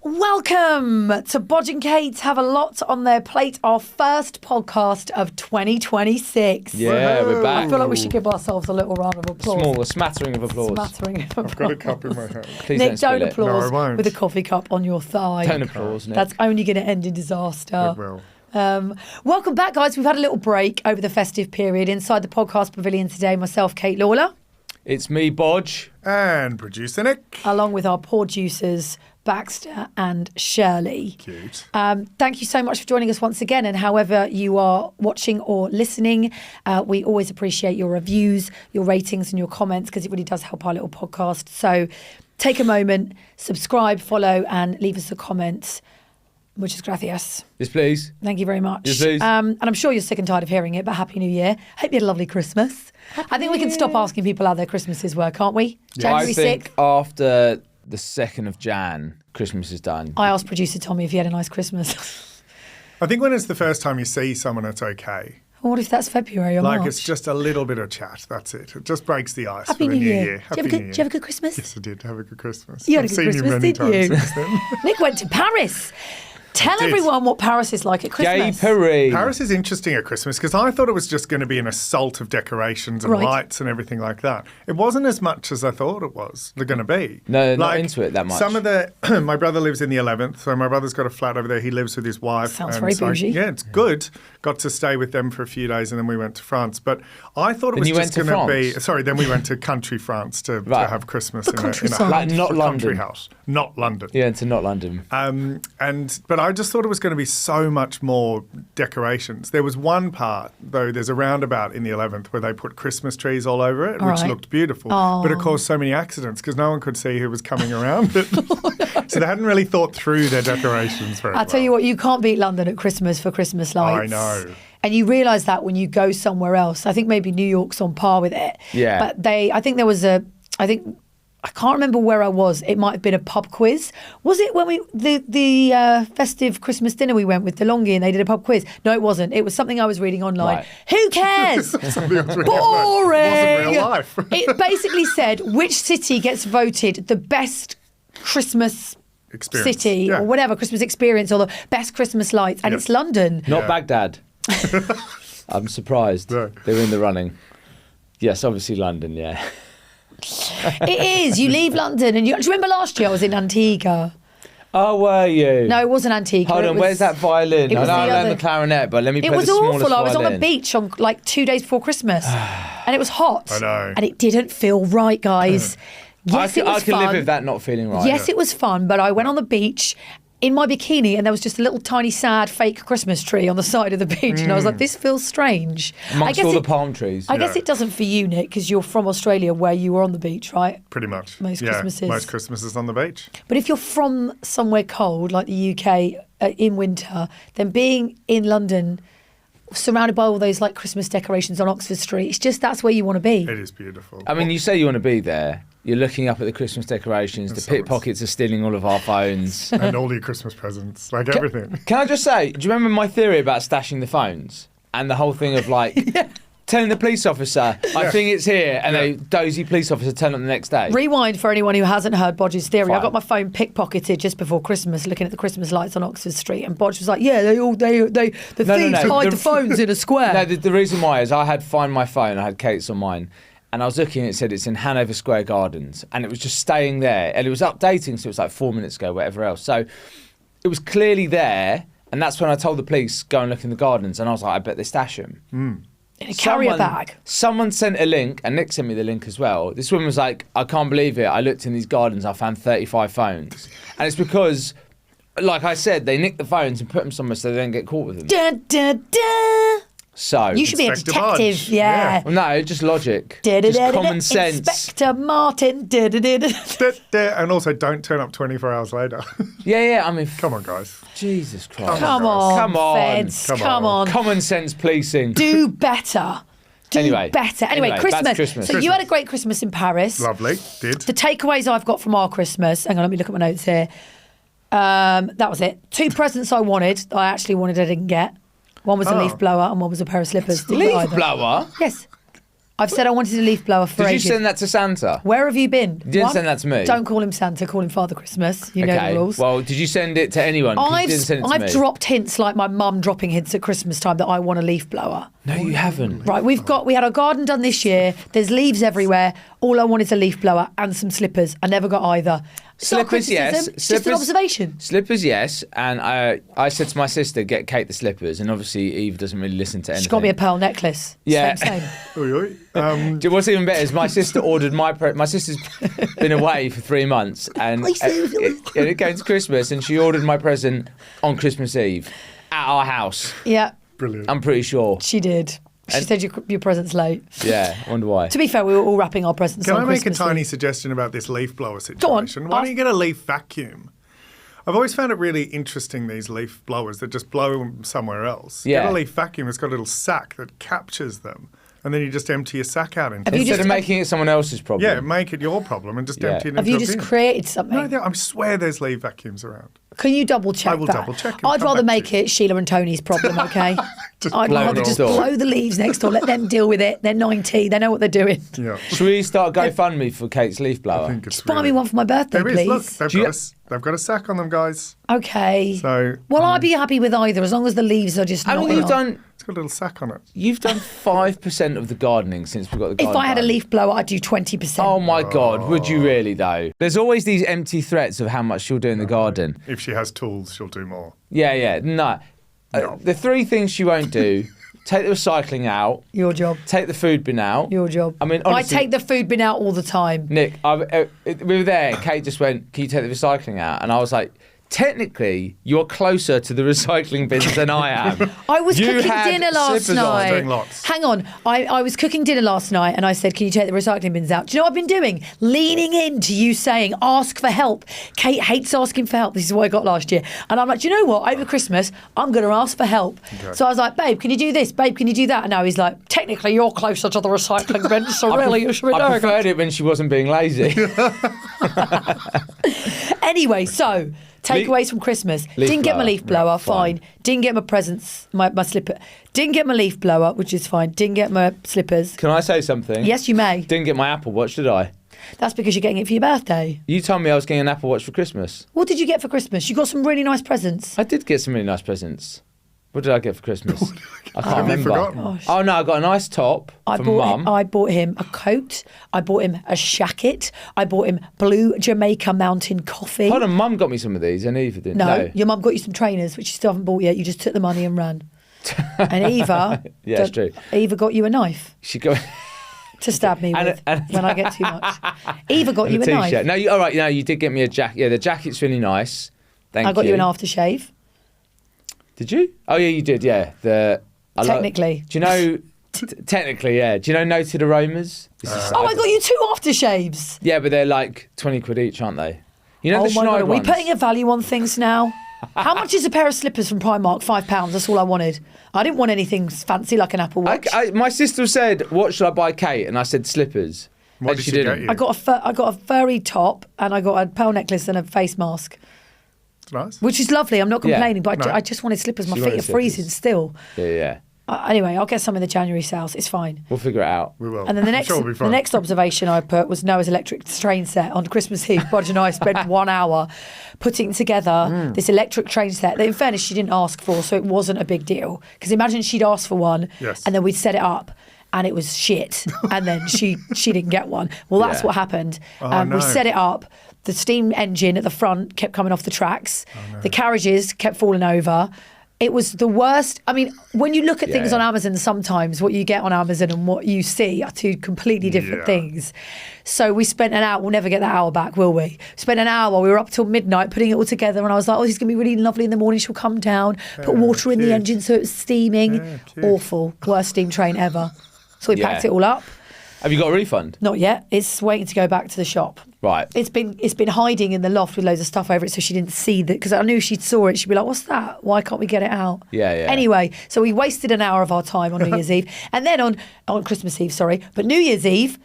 Welcome to Bodge and Kate have a lot on their plate. Our first podcast of 2026. Yeah, we're back. I feel like we should give ourselves a little round of applause. A smattering of applause. I've got a cup in my hand. Please Nick, don't spill it. applause No, I won't. with a coffee cup on your thigh. Don't applause, Nick. That's only going to end in disaster. It will. Welcome back, guys. We've had a little break over the festive period. Inside the podcast pavilion today, myself, Kate Lawler. It's me, Bodge. And producer Nick. Along with our producers, Baxter and Shirley. Cute. Thank you so much for joining us once again. And however you are watching or listening, we always appreciate your reviews, your ratings and your comments because it really does help our little podcast. So take a moment, subscribe, follow and leave us a comment. Muchas gracias. Yes, please. Thank you very much. Yes, please. And I'm sure you're sick and tired of hearing it, but Happy New Year. Hope you had a lovely Christmas. I think we can stop asking people how their Christmases were, can't we? January I think 6th. after the 2nd of Jan, Christmas is done. I asked producer Tommy if he had a nice Christmas. I think when it's the first time you see someone, it's okay. What if that's February or Like March? it's just a little bit of chat. That's it. It just breaks the ice Happy for the New new Year. year. Did you have a good Christmas? Yes, I did. Have a good Christmas. You had I've a seen good you Christmas, many didn't you? times since then. Nick went to Paris. Tell did. everyone what Paris is like at Christmas. Gay parade. Paris is interesting at Christmas because I thought it was just going to be an assault of decorations and Right. lights and everything like that. It wasn't as much as I thought it was. They're going to be. No, not into it that much. Some of the my brother lives in the 11th, so my brother's got a flat over there. He lives with his wife. Sounds and very so, bougie. Yeah, it's good. Got to stay with them for a few days, and then we went to France. But I thought it Then was you just went to going to be. France? Sorry, then we went to country France to Right. have Christmas The in a countryside. Like not a country London. house, not London. Yeah, into not London. But I just thought it was going to be so much more decorations. There was one part, though, there's a roundabout in the 11th where they put Christmas trees all over it, All which right. looked beautiful. Oh. But it caused so many accidents because no one could see who was coming around it. So they hadn't really thought through their decorations very well. I'll tell you what, you can't beat London at Christmas for Christmas lights. I know. And you realise that when you go somewhere else. I think maybe New York's on par with it. Yeah. But I can't remember where I was. It might have been a pub quiz. Was it when the festive Christmas dinner we went with DeLonghi and they did a pub quiz? No, it wasn't. It was something I was reading online. Right. Who cares? Somebody else really Boring. It wasn't real life. It basically said which city gets voted the best Christmas Experience. city Yeah. or whatever, Christmas experience or the best Christmas lights. And Yeah. it's London. Not Yeah. Baghdad. I'm surprised. No. They were in the running. Yes, obviously London, yeah. It is. You leave London and do you remember last year I was in Antigua? Oh, were you? No, it wasn't Antigua. Hold it on, was- where's that violin? it I was know I the learned other- the clarinet, but let me play It the was smallest awful. I was on violin. the beach on like 2 days before Christmas and it was hot. I know. And it didn't feel right, guys. Yes, it was I can fun. live with that not feeling right. Yes, it was fun, but I went on the beach in my bikini and there was just a little tiny sad fake Christmas tree on the side of the beach and I was like, this feels strange. Amongst I guess all the it- palm trees. I guess Yeah. it doesn't for you, Nick, because you're from Australia where you were on the beach, right? Pretty much. Most Yeah, Christmases. Most Christmases on the beach. But if you're from somewhere cold like the UK in winter, then being in London surrounded by all those like Christmas decorations on Oxford Street, it's just that's where you want to be. It is beautiful. I mean, you say you want to be there. You're looking up at the Christmas decorations. The so it's- pickpockets are stealing all of our phones. And all your Christmas presents, like everything. Can I just say, do you remember my theory about stashing the phones? And the whole thing of like telling the police officer, I think it's here, and a dozy police officer turn up the next day. Rewind for anyone who hasn't heard Bodge's theory. I Fine. got my phone pickpocketed just before Christmas, looking at the Christmas lights on Oxford Street, and Bodge was like, "Yeah, the No, thieves no. hide the phones in a square." No, the reason why is I had Find My Phone, I had Kate's on mine, and I was looking and it said it's in Hanover Square Gardens, and it was just staying there, and it was updating, so it was like 4 minutes ago, whatever else. So it was clearly there, and that's when I told the police, go and look in the gardens, and I was like, I bet they stash them. in a carrier bag. Someone sent a link, and Nick sent me the link as well. This woman was like, I can't believe it. I looked in these gardens, I found 35 phones. And it's because, like I said, they nick the phones and put them somewhere so they don't get caught with them. Da, da, da. So, You should be a Inspector detective, Budge. yeah. well, no, just logic. Da, da, Just da, da, common da. sense. Inspector Martin. Da, da, da, da. And also, don't turn up 24 hours later. Yeah, I mean, Come on, guys. Jesus Christ. Come on, Come on. feds. Come Come on. on. Common sense policing. Do better. Do Anyway. better. Anyway, Anyway, Christmas. that's Christmas. So you had a great Christmas in Paris. Lovely. Did. The takeaways I've got from our Christmas, hang on, let me look at my notes here. That was it. 2 presents I wanted, I actually wanted, I didn't get. One was a Oh. leaf blower and one was a pair of slippers. Didn't get Leaf either. blower? Yes. I've said I wanted a leaf blower for Did you ages. send that to Santa? Where have you been? You didn't send that to me. Don't call him Santa, call him Father Christmas. You know the rules. Well, did you send it to anyone? 'Cause you didn't send it to I've me. dropped hints like my mum dropping hints at Christmas time that I want a leaf blower. No, you haven't. Right, we had our garden done this year. There's leaves everywhere. All I want is a leaf blower and some slippers. I never got either. It's not a Slippers, yes. criticism, it's just an observation. Slippers, yes. And I said to my sister, get Kate the slippers. And obviously, Eve doesn't really listen to anything. She's got me a pearl necklace. Yeah. Same. Oi, oi. What's even better is my sister ordered my sister's been away for 3 months and it came to Christmas and she ordered my present on Christmas Eve at our house. Yeah, Brilliant. I'm pretty sure. she did. She said your present's late. Yeah, I wonder why. To be fair, we were all wrapping our presents Can on I make Christmas a tiny Eve. suggestion about this leaf blower on. situation? Why don't you get a leaf vacuum? I've always found it really interesting, these leaf blowers that just blow them somewhere else. Yeah. Get a leaf vacuum that's got a little sack that captures them, and then you just empty your sack out into Have you it. Instead just- of making it someone else's problem. Yeah, make it your problem and just Yeah. empty it into Have you a just bin. created something? No, I swear there's leaf vacuums around. Can you double check I will that? double check and I'd come rather back make to you. it Sheila and Tony's problem, okay? Just I'd blow it rather next just door. blow the leaves next door. Let them deal with it. They're 90. They know what they're doing. Yeah. Should we start GoFundMe for Kate's leaf blower? I think it's Buy me really- one for my birthday, There is, please. look, Do you- they've got a sack on them, guys. Okay. So Well, I'd be happy with either as long as the leaves are just I not mean, in you've our- done it's got a little sack on it. 5% of the gardening since we got the If garden I had a going. leaf blower, I'd do 20%. Oh my God, would you really though? There's always these empty threats of how much she'll do in the garden. If she has tools, she'll do more. Yeah, no. No. The 3 things she won't do: take the recycling out, Your job. take the food bin out. Your job. I mean, honestly, I take the food bin out all the time. Nick, we were there. Kate just went, "Can you take the recycling out?" And I was like, "Technically, you're closer to the recycling bins than I am." I was You cooking had dinner last slippers on. night. Doing lots. Hang on. I was cooking dinner last night and I said, can you take the recycling bins out? Do you know what I've been doing? Leaning into you saying, ask for help. Kate hates asking for help. This is what I got last year. And I'm like, do you know what? Over Christmas, I'm going to ask for help. Okay. So I was like, babe, can you do this? Babe, can you do that? And now he's like, technically, you're closer to the recycling bin, so really you should be I doing it. preferred it when she wasn't being lazy. Anyway, so takeaways from Christmas. Didn't get my blower. leaf blower, Yeah, fine. Didn't get my presents, my slipper. Didn't get my leaf blower, which is fine. Didn't get my slippers. Can I say something? Yes, you may. Didn't get my Apple Watch, did I? That's because you're getting it for your birthday. You told me I was getting an Apple Watch for Christmas. What did you get for Christmas? You got some really nice presents. I did get some really nice presents. What did I get for Christmas? I can't Have you remember. forgotten? Oh no, I got a nice top from Mum. I bought him a coat. I bought him a jacket. I bought him blue Jamaica Mountain coffee. Hold on, Mum got me some of these, and Eva didn't. No, your mum got you some trainers, which you still haven't bought yet. You just took the money and ran. And Eva, Yeah, it's true. Eva got you a knife She got to stab me And- with and- when I get too much. Eva got you a t-shirt. knife. No, all right. No, you did get me a jacket. Yeah, the jacket's really nice. Thank you. I got you an aftershave. Did you? Oh yeah, you did. Yeah. Technically. Do you know? Technically, yeah. Do you know Noted Aromas? Oh, I got you 2 aftershaves. Yeah, but they're like 20 quid each, aren't they? You know Oh the my God, Schneider are we ones? putting a value on things now? How much is a pair of slippers from Primark? £5. That's all I wanted. I didn't want anything fancy like an Apple Watch. My sister said, "What should I buy, Kate?" And I said, "Slippers." What And did she she get didn't. you? I got a furry top and I got a pearl necklace and a face mask, It's nice. which is lovely. I'm not Yeah. complaining, but No. I just wanted slippers. My She feet wanted are freezing slippers. still. Yeah. Anyway, I'll get some in the January sales. It's fine. We'll figure it out. We will. And then the I'm next, sure it'll be the fun. next observation I put was Noah's electric train set on Christmas Eve. Bodge and I spent 1 hour putting together this electric train set that, in fairness, she didn't ask for, so it wasn't a big deal. Because imagine she'd asked for one, Yes. and then we'd set it up, and it was shit, and then she didn't get one. Well, that's Yeah. what happened. Oh, no. We set it up. The steam engine at the front kept coming off the tracks. The carriages kept falling over. It was the worst. I mean, when you look at things Yeah. on Amazon, sometimes what you get on Amazon and what you see are 2 completely different Yeah. things. So we spent an hour. We'll never get that hour back, will we? Spent an hour. We were up till midnight putting it all together, and I was like, "Oh, this is gonna be really lovely in the morning. She'll come down, put water in the cute. engine so it was steaming. Yeah, cute. Awful, worst steam train ever." So we Yeah. packed it all up. Have you got a refund? Not yet. It's waiting to go back to the shop. Right. It's been hiding in the loft with loads of stuff over it, so she didn't see that. Because I knew she'd saw it, she'd be like, "What's that? Why can't we get it out?" Yeah. Anyway, so we wasted an hour of our time on New Year's Eve, and then on Christmas Eve, sorry, but New Year's Eve,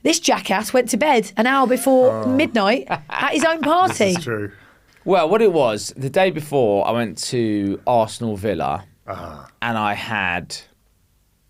this jackass went to bed an hour before midnight at his own party. This is true. Well, what it was, the day before, I went to Arsenal Villa, Ah. and I had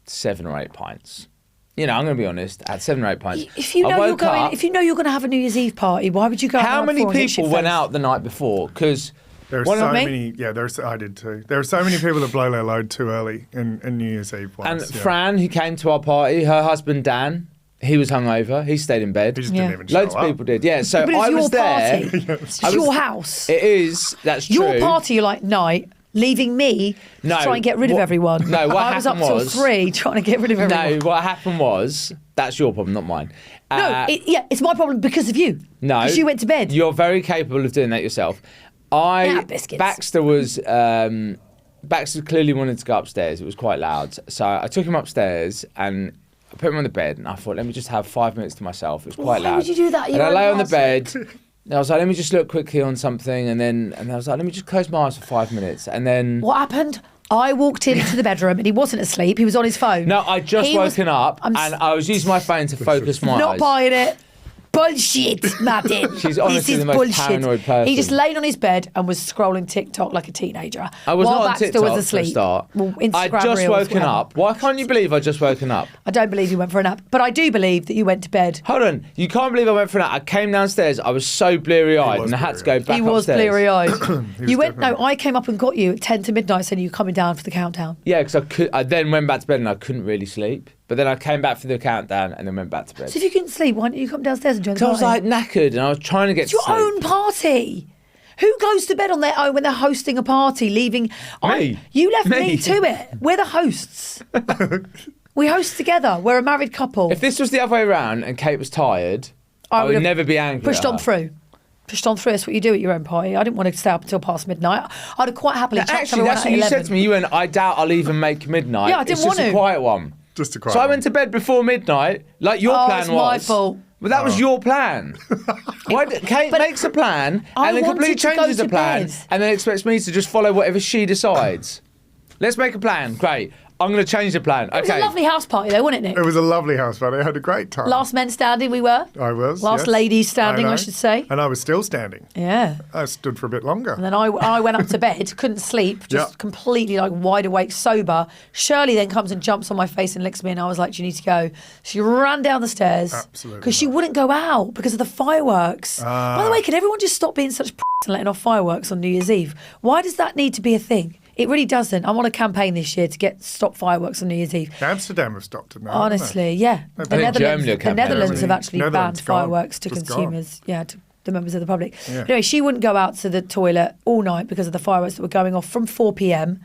7 or 8 pints. You know, I'm going to be honest. I had 7 or 8 pints. If you I know you're woke going, up- if you know you're going to have a New Year's Eve party, why would you go? How out many before and get people went shit-faced? out the night before? Because There are one so of me many. Yeah, I did too. There are so many people that blow their load too early in New Year's Eve. and Once, yeah. Fran, who came to our party, her husband Dan, he was hungover. He stayed in bed. He just Yeah. didn't even show Loads up. of people did. Yeah, so But it's I your was there. party. It's I was- your house. It is. That's true. Your party, you're like, night, leaving me No, to try and get rid of what- everyone. no, what I was up happened till was- 3 trying to get rid of everyone. No, what happened was that's your problem, not mine. No, it's my problem because of you. No, Because you went to bed. You're very capable of doing that yourself. Biscuits. Baxter was Baxter clearly wanted to go upstairs. It was quite loud, so I took him upstairs and I put him on the bed. And I thought, let me just have 5 minutes to myself. It was quite Why loud. would you do that? And Your I own lay on the party. bed. And I was like, let me just look quickly on something, and then I was like, let me just close my eyes for 5 minutes, and then. What happened? I walked into the bedroom and he wasn't asleep. He was on his phone. No, I'd just He was- woken up I'm and I was using my phone to focus my Not eyes. buying it. Bullshit, Martin. She's honestly this is the most bullshit. paranoid person. He just laid on his bed and was scrolling TikTok like a teenager. I was while not on Baxter TikTok was for a asleep. start. Well, Instagram I'd just Reels, woken whatever. up. Why can't you believe I'd just woken up? I don't believe you went for a nap, but I do believe that you went to bed. Hold on, you can't believe I went for a nap. I came downstairs, I was so bleary-eyed was and I had to go back He was upstairs. bleary-eyed. was You went. No, definitely- I came up and got you at 10 to midnight, saying you were coming down for the countdown. Yeah, because I then went back to bed and I couldn't really sleep. But then I came back for the countdown and then went back to bed. So if you couldn't sleep, why didn't you come downstairs and join the So I was party? like knackered and I was trying to get It's your to sleep. own party. Who goes to bed on their own when they're hosting a party, leaving? Me. You left me Me. to it. We're the hosts. We host together. We're a married couple. If this was the other way around and Kate was tired, I would would've never be angry. pushed at on her. through. Pushed on through. That's what you do at your own party. I didn't want to stay up until past midnight. I'd have quite happily chucked Actually, everyone that's out what at you 11. said to me. You went, I doubt I'll even make midnight. Yeah, I didn't it's just want a to. quiet one. Just a quiet So I one. went to bed before midnight, like your plan it's was. my fault. But that was your plan. Kate But makes a plan I and then completely wanted to go changes the to plan bed. and then expects me to just follow whatever she decides. Let's make a plan. Great. I'm going to change the plan. It was a Okay. lovely house party though, wasn't it, Nick? It was a lovely house party. I had a great time. Last men standing we were. I was. Last yes. ladies standing, I know. should say. And I was still standing. Yeah. I stood for a bit longer. And then I went up to bed, couldn't sleep, just Yeah. completely like wide awake, sober. Shirley then comes and jumps on my face and licks me, and I was like, "Do you need to go?" She ran down the stairs Absolutely because she wouldn't go out because of the fireworks. By the way, can everyone just stop being such and letting off fireworks on New Year's Eve? Why does that need to be a thing? It really doesn't. I'm on a campaign this year to get stop fireworks on New Year's Eve. Amsterdam have stopped it now. haven't they? Honestly, yeah. The think Germany are campaigning. Netherlands have actually Netherlands banned gone. fireworks to Just consumers. Yeah, to the members of the public. Yeah. Anyway, she wouldn't go out to the toilet all night because of the fireworks that were going off from 4 p.m.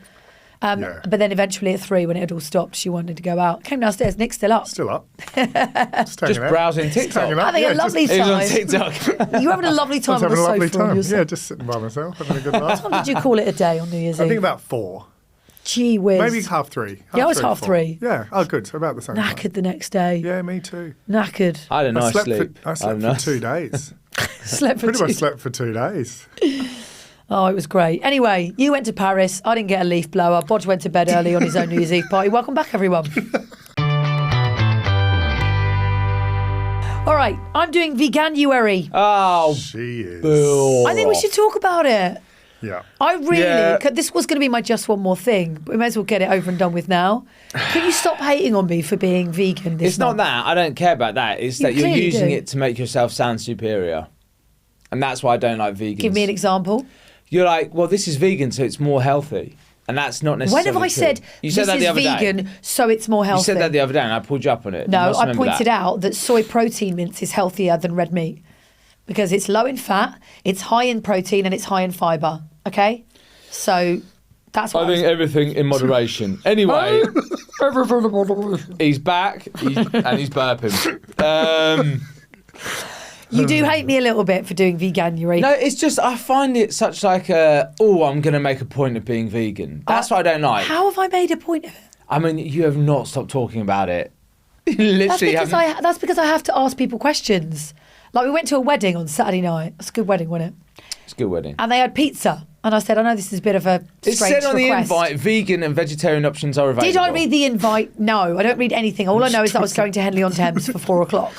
Yeah. But then eventually at 3, when it had all stopped, she wanted to go out. Came downstairs, Nick's still up. Still up. Just, Just browsing TikTok. hanging out. Having Yeah, a lovely He was on time. TikTok. You're having a lovely I time was on the having a sofa. lovely on time. your Yeah, just sitting by myself, having a good laugh. What time did you call it a day on New Year's I Eve? think about 4. Gee whiz. Maybe half 3. Yeah, I was half 4. 3. Yeah. Oh, good. So about the same time. Knackered the next day. Yeah, me too. Knackered. I had a I nice slept sleep. For, I slept for 2 days. Slept for Pretty much 2. slept for 2 days. Oh, it was great. Anyway, you went to Paris. I didn't get a leaf blower. Bodge went to bed early on his own New Year's Eve party. Welcome back, everyone. All right, I'm doing Veganuary. Oh, She is. boo. I think we should talk about it. Yeah. I really, Yeah. this was going to be my just one more thing, but we may as well get it over and done with now. Can you stop hating on me for being vegan this It's not month? that. I don't care about that. It's that you're clearly using do. it to make yourself sound superior. And that's why I don't like vegans. Give me an example. You're like, well, this is vegan, so it's more healthy. And that's not When necessarily have I true. said You said this that is the other vegan, day. so it's more healthy? You said that the other day and I pulled you up on it. You No, must I remember pointed that. out that soy protein mince is healthier than red meat because it's low in fat, it's high in protein, and it's high in fibre. Okay? So that's what I think everything in moderation. Anyway, he's back and he's burping. You do hate me a little bit for doing Veganuary. No, it's just I find it such like a, I'm going to make a point of being vegan. That's what I don't like. How have I made a point of it? I mean, you have not stopped talking about it. You literally haven't. That's because I have to ask people questions. Like we went to a wedding on Saturday night. It's a good wedding, wasn't it? It's a good wedding. And they had pizza. And I said, I know this is a bit of a It strange said on the request. invite, vegan and vegetarian options are available. Did I read the invite? No, I don't read anything. All I know is that I was going to Henley-on-Thames for 4 o'clock.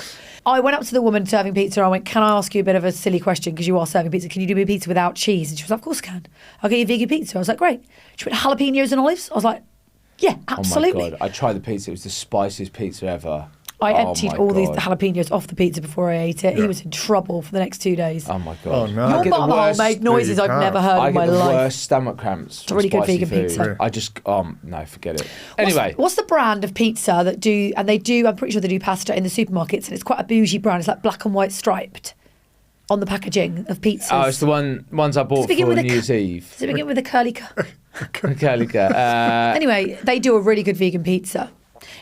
I went up to the woman serving pizza. I went, can I ask you a bit of a silly question because you are serving pizza? Can you do me a pizza without cheese? And she was like, of course I can. I'll get you vegan pizza. I was like, great. She went, jalapenos and olives? I was like, yeah, absolutely. Oh my God, I tried the pizza. It was the spiciest pizza ever. I Oh emptied my all these God. jalapenos off the pizza before I ate it. He was in trouble for the next 2 days. Oh my Oh, god! no. I Your get the butthole worst. made noises you I've can't. never heard I in get my the life. worst stomach cramps. a really good spicy vegan food. pizza. I just no, forget it. What's- Anyway, what's the brand of pizza that do? And they do. I'm pretty sure they do pasta in the supermarkets, and it's quite a bougie brand. It's like black and white striped on the packaging of pizzas. oh, it's the ones I bought begin for with a New Year's Eve. Does it begin with a curly? Calica. Anyway, they do a really good vegan pizza.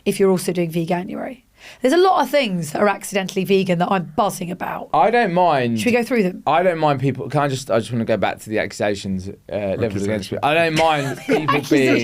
If you're also doing Veganuary, there's a lot of things that are accidentally vegan that I'm buzzing about. I don't mind. Should we go through them? I don't mind people. I just want to go back to the accusations leveled against me. I don't mind people being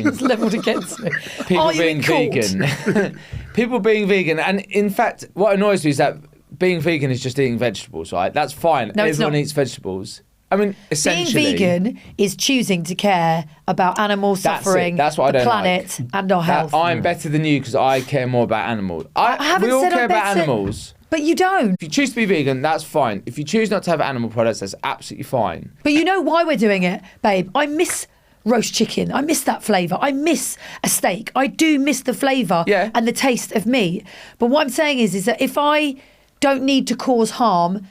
Accusations levelled against me. people Are you being in court? vegan. People being vegan, and in fact, what annoys me is that being vegan is just eating vegetables. Right? That's fine. No, it's Everyone not. eats vegetables. I mean, Being essentially, vegan is choosing to care about animal That's it. suffering, That's what I the don't planet, like. and our health. I'm better than you because I care more about animals. I haven't we all said I'm care about better- animals. But you don't. If you choose to be vegan, that's fine. If you choose not to have animal products, that's absolutely fine. But you know why we're doing it, babe? I miss roast chicken. I miss that flavour. I miss a steak. I do miss the flavour Yeah. and the taste of meat. But what I'm saying is that if I don't need to cause harm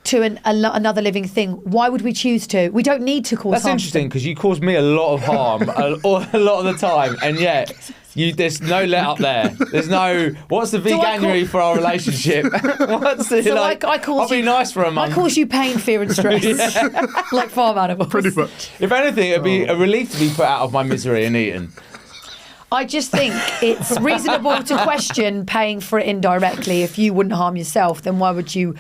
to another living thing, why would we choose to? We don't need to cause That's harm. interesting because you cause me a lot of harm a lot of the time, and yet there's no let up there. There's no. What's the I call- veganuary for our relationship? What's the So like? I cause I'll be you, nice for a I month. cause you pain, fear, and stress, like farm animals. Pretty much. If anything, it'd be a relief to be put out of my misery and eaten. I just think it's reasonable to question paying for it indirectly. If you wouldn't harm yourself, then why would you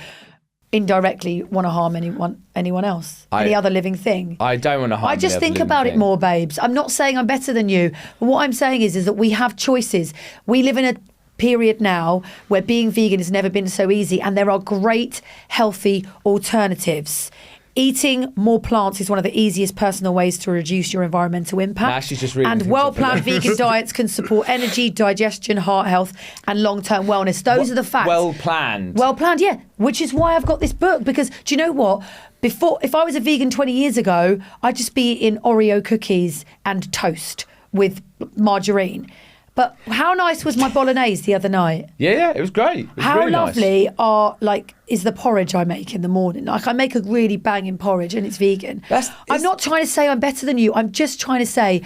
indirectly want to harm anyone else, any other living thing? I don't want to harm. I just the other think living about it thing. more, babes. I'm not saying I'm better than you. But what I'm saying is that we have choices. We live in a period now where being vegan has never been so easy, and there are great, healthy alternatives. Eating more plants is one of the easiest personal ways to reduce your environmental impact. Nah, she's just reading and things well-planned off the vegan diets can support energy, digestion, heart health, and long-term wellness. Those are the facts. Well planned. Well planned, yeah. Which is why I've got this book, because do you know what? Before, if I was a vegan 20 years ago, I'd just be eating Oreo cookies and toast with margarine. But how nice was my bolognese the other night? Yeah, it was great. It was How really nice. lovely is the porridge I make in the morning? Like, I make a really banging porridge and it's vegan. I'm not trying to say I'm better than you. I'm just trying to say,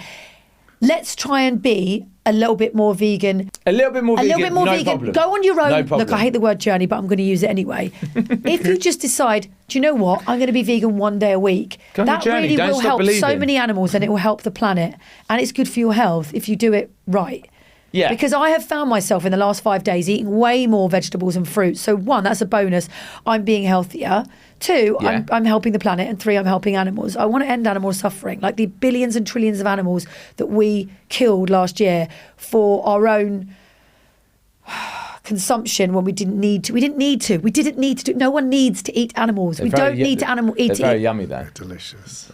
let's try and be a little bit more vegan. A little bit more A vegan. little bit more no vegan. Problem. Go on your own. No problem. Look, I hate the word journey, but I'm going to use it anyway. If you just decide, do you know what? I'm going to be vegan one day a week. Go on your That journey. really Don't will stop help so believing. many animals, and it will help the planet. And it's good for your health if you do it right. Yeah. Because I have found myself in the last 5 days eating way more vegetables and fruits. So one, that's a bonus. I'm being healthier. Two, Yeah. I'm helping the planet. And three, I'm helping animals. I want to end animal suffering. Like the billions and trillions of animals that we killed last year for our own consumption when we didn't need to. We didn't need to. No one needs to eat animals. We don't need to eat They're very it. yummy though. Delicious.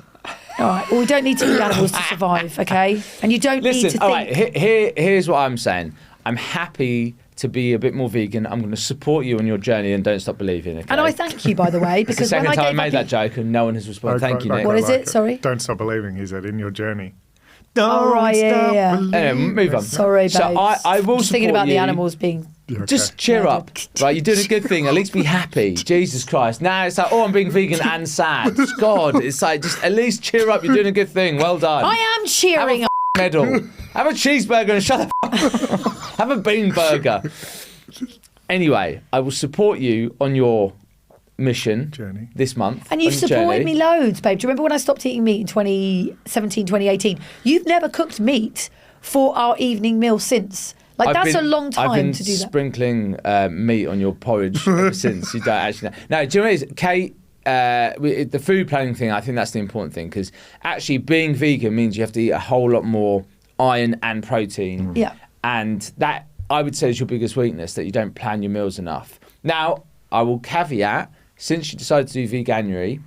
All right. Well, we don't need to eat animals to survive, okay? And you don't need to Listen, think. all right, here's what I'm saying. I'm happy to be a bit more vegan. I'm going to support you on your journey and don't stop believing. Okay? And I thank you, by the way, It's the because when second I time I gave made up that joke and no one has responded. Thank you, Nick. What is it? Sorry? Don't stop believing, he said, in your journey. Don't Oh, right, yeah, stop yeah. believing. Anyway, move on. Sorry, babes. So I will just thinking support about the you. animals being. Yeah, okay. Just cheer up, right? You're doing a good thing. At least be happy. Jesus Christ. Now it's like, oh, I'm being vegan and sad. God, it's like, just at least cheer up. You're doing a good thing. Well done. I am cheering up. Medal. Have a cheeseburger and shut the fuck up. Have a bean burger. Anyway, I will support you on your mission Journey. this month. And you've on your supported journey. me loads, babe. Do you remember when I stopped eating meat in 2017, 2018? You've never cooked meat for our evening meal since. Like, that's a long I've been time to do that. sprinkling meat on your porridge ever since. You don't actually know. Now, do you know what it is? Kate, the food planning thing, I think that's the important thing, because actually being vegan means you have to eat a whole lot more iron and protein. Yeah. And that, I would say, is your biggest weakness, that you don't plan your meals enough. Now, I will caveat, since she decided to do Veganuary,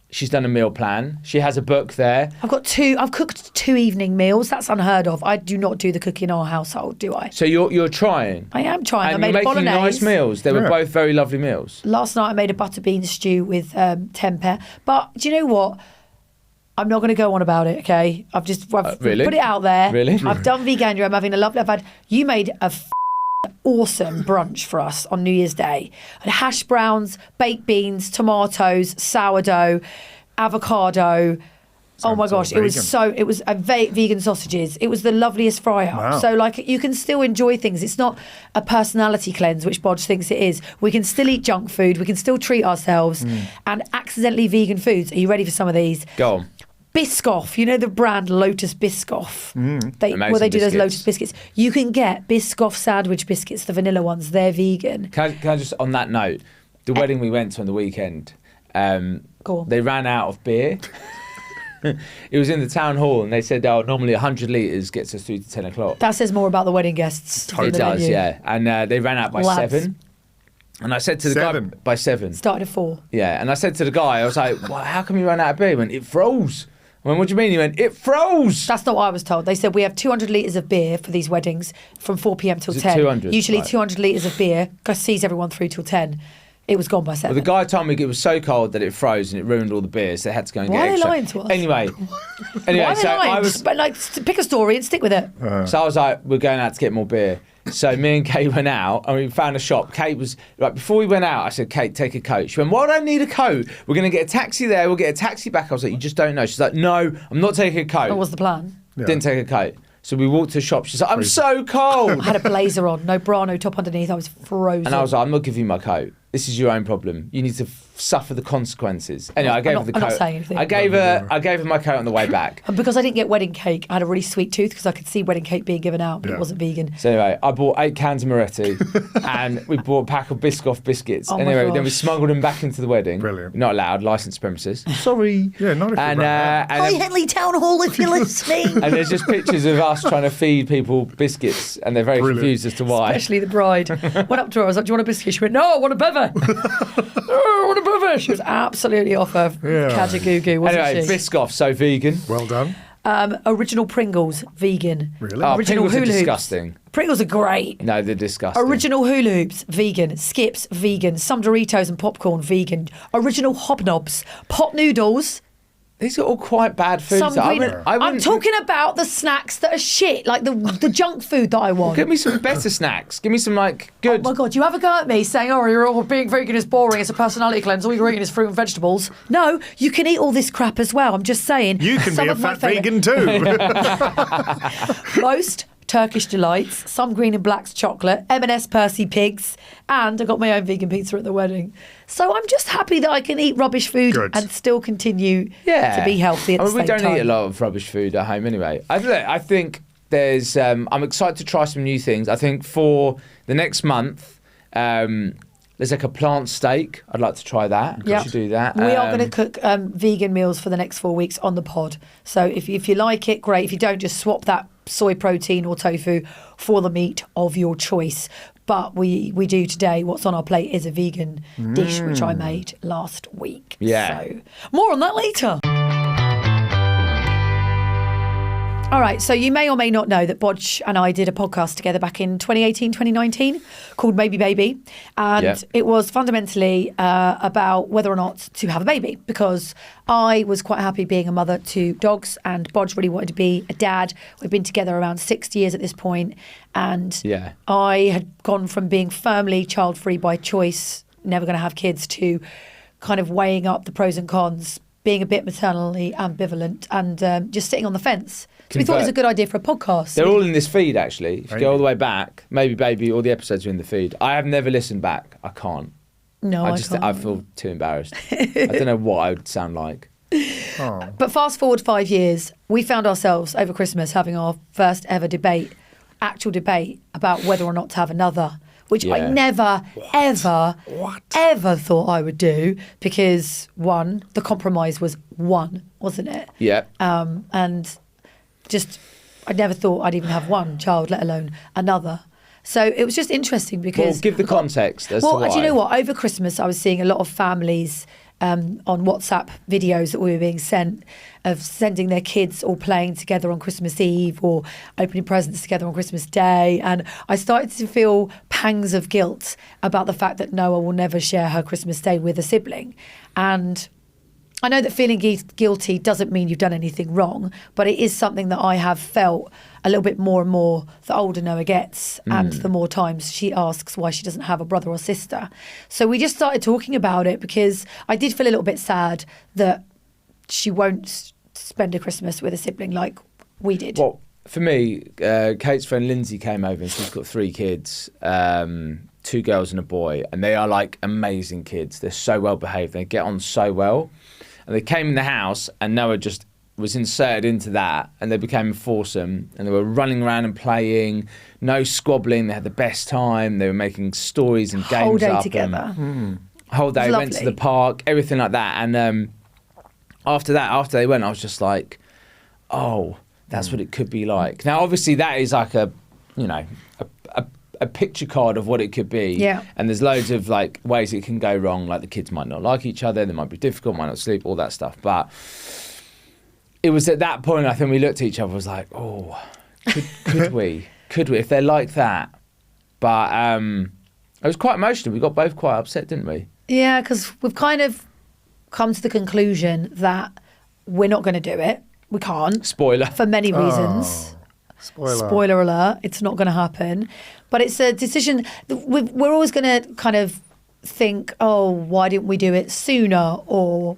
she's done a meal plan. She has a book there. I've cooked 2 evening meals. That's unheard of. I do not do the cooking in our household, do I? So you're trying. I am trying. And I you're made a making bolognese. nice meals. They were Yeah. both very lovely meals. Last night I made a butter bean stew with tempeh. But do you know what? I'm not going to go on about it, okay? I've Really? put it out there. Really? I've done Veganuary. I'm having a lovely. You made a awesome brunch for us on New Year's Day. And hash browns, baked beans, tomatoes, sourdough, avocado. Oh my gosh, it was vegan sausages. It was the loveliest fry up. Wow. So like you can still enjoy things. It's not a personality cleanse, which Bodge thinks it is. We can still eat junk food. We can still treat ourselves and accidentally vegan foods. Are you ready for some of these? Go on. Biscoff, you know the brand Lotus Biscoff? They do Amazing those biscuits. Lotus biscuits. You can get Biscoff sandwich biscuits, the vanilla ones. They're vegan. Can I just, on that note, the wedding we went to on the weekend, Go on. they ran out of beer. It was in the town hall, and they said, "Oh, normally 100 litres gets us through to 10 o'clock." That says more about the wedding guests. than It the does, venue. yeah. And they ran out by Lads. 7. And I said to the guy, by 7. Started at 4. Yeah, and I said to the guy, I was like, well, how come you ran out of beer? He went, it froze. I went, what do you mean? He went, it froze. That's not what I was told. They said we have 200 litres of beer for these weddings from 4 p.m. till Is it 10. 200? Usually Right. 200 litres of beer sees everyone through till 10. It was gone by 7. Well, the guy told me it was so cold that it froze and it ruined all the beers. They had to go and Why get are they extra. lying to us? Anyway, Why are they so lying? I was, Just, but like, pick a story and stick with it. so I was like, we're going out to get more beer. So me and Kate went out and we found a shop. Kate was like, before we went out, I said, Kate, take a coat. She went, why do I need a coat? We're going to get a taxi there. We'll get a taxi back. I was like, you just don't know. She's like, no, I'm not taking a coat. What was the plan? Yeah. Didn't take a coat. So we walked to a shop. She's like, I'm so cold. I had a blazer on, no bra, no top underneath. I was frozen. And I was like, I'm not giving you my coat. This is your own problem. You need to suffer the consequences. Anyway, I gave her the I'm coat. not saying anything. I gave her my coat on the way back. And because I didn't get wedding cake, I had a really sweet tooth because I could see wedding cake being given out, but it wasn't vegan. So anyway, I bought 8 cans of Moretti and we bought a pack of Biscoff biscuits. Oh my Anyway, then we gosh. smuggled them back into the wedding. Brilliant. Not allowed, licensed premises. Sorry. Yeah, not if you're And, right. and, Hi, then- Henley Town Hall, if you're listening. and there's just pictures of us trying to feed people biscuits and they're very Brilliant. confused as to why. Especially the bride. Went up to her, I was like, do you want a biscuit? She went, no, I want a bever. No, I want a bever. She was absolutely off her Kajagoogoo, wasn't Anyway, she? Biscoff, so vegan. Well done. Original Pringles, vegan. Really? Oh, Original Pringles are hula hoops. disgusting. Pringles are great. No, they're disgusting. Original hula hoops, vegan. Skips, vegan. Some Doritos and popcorn, vegan. Original hobnobs. Pot noodles. These are all quite bad foods. Some I green. wouldn't- I I'm wouldn't- talking about the snacks that are shit, like the junk food that I want. Give me some better snacks. Give me some like good. Oh my God, you have a go at me saying, oh, you're all being vegan is boring, it's a personality cleanse, all you're eating is fruit and vegetables. No, you can eat all this crap as well. I'm just saying. You can some be a of my fat favourite- vegan too. Most Turkish delights, some green and blacks chocolate, M&S Percy pigs, and I got my own vegan pizza at the wedding. So I'm just happy that I can eat rubbish food Good. and still continue Yeah. to be healthy at the we same don't time. eat a lot of rubbish food at home anyway. I think there's. I'm excited to try some new things. I think for the next month, there's like a plant steak. I'd like to try that. Yeah. We should do that. We are going to cook vegan meals for the next 4 weeks on the pod. So if you like it, great. If you don't, just swap that soy protein or tofu for the meat of your choice. But we do today, what's on our plate is a vegan dish, which I made last week. Yeah. So more on that later. All right, so you may or may not know that Bodge and I did a podcast together back in 2018, 2019 called Maybe Baby. And Yeah. it was fundamentally about whether or not to have a baby, because I was quite happy being a mother to dogs and Bodge really wanted to be a dad. We've been together around 6 years at this point, and Yeah. I had gone from being firmly child-free by choice, never going to have kids, to kind of weighing up the pros and cons, being a bit maternally ambivalent and just sitting on the fence. So we thought it was a good idea for a podcast. They're all in this feed actually. If you Right. go all the way back, Maybe Baby, all the episodes are in the feed. I have never listened back. I can't. No, I can't. I feel too embarrassed. I don't know what I would sound like. Oh. But fast forward 5 years, we found ourselves over Christmas having our first ever actual debate about whether or not to have another, which I Yeah. never, ever thought I would do, because one, the compromise was one, wasn't it? Yeah. And just, I never thought I'd even have one child, let alone another. So it was just interesting because... Well, give the context as to Well, why. do you know what? Over Christmas, I was seeing a lot of families on WhatsApp videos that we were being sent of sending their kids all playing together on Christmas Eve or opening presents together on Christmas Day. And I started to feel pangs of guilt about the fact that Noah will never share her Christmas Day with a sibling. And I know that feeling guilty doesn't mean you've done anything wrong, but it is something that I have felt a little bit more and more the older Noah gets and the more times she asks why she doesn't have a brother or sister. So we just started talking about it because I did feel a little bit sad that she won't spend a Christmas with a sibling like we did. Well, for me, Kate's friend Lindsay came over and she's got 3 kids, 2 girls and a boy, and they are like amazing kids. They're so well behaved. They get on so well. And they came in the house and Noah just was inserted into that and they became a foursome and they were running around and playing, no squabbling. They had the best time. They were making stories and games Whole day up. together. Whole day, It was went to lovely. the park, everything like that. And after they went, I was just like, oh, that's what it could be like. Now, obviously, that is like a picture card of what it could be. Yeah. And there's loads of like ways it can go wrong. Like the kids might not like each other. They might be difficult, might not sleep, all that stuff. But it was at that point, I think we looked at each other and was like, oh, could we? Could we? If they're like that. But it was quite emotional. We got both quite upset, didn't we? Yeah, because we've kind of come to the conclusion that we're not going to do it. We can't. Spoiler. For many reasons. Spoiler alert, it's not going to happen. But it's a decision. We're always going to kind of think, oh, why didn't we do it sooner? Or